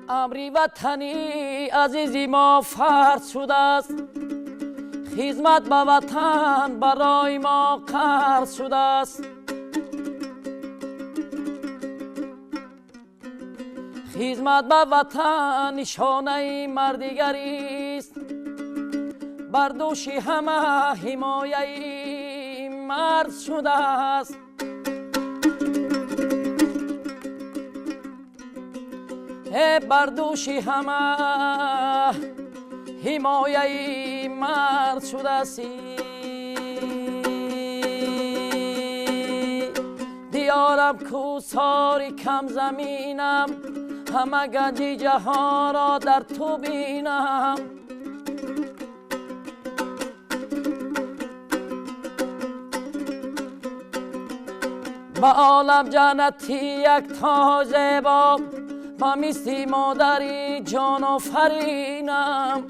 امری وطنی عزیزی ما فرض شده است، خدمت به وطن برای ما قرض شده است. خدمت به وطن نشانه مردگری است، بر دوش همه حمایه مرد شده است. بر دوش همه حمایه مرد شده است. دیارم کوساری کم زمینم، همه گنج جهان را در تو بینم. به عالم جنتی یک تاج زیبا، و مثل مادری جان آفرینم.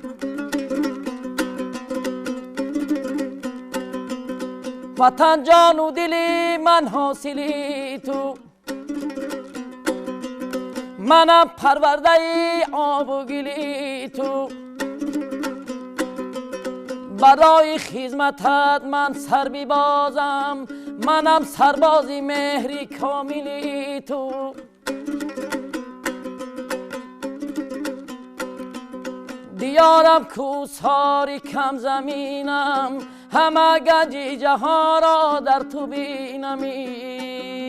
وطن جان و دلی من حاصلی تو، منم پرورده آب و گلی تو. برای خدمتت من سر ببازم، منم سربازی مهری کاملی تو. دیارم کوساری کم زمینم، همه گنج جهان را در تو بینمی.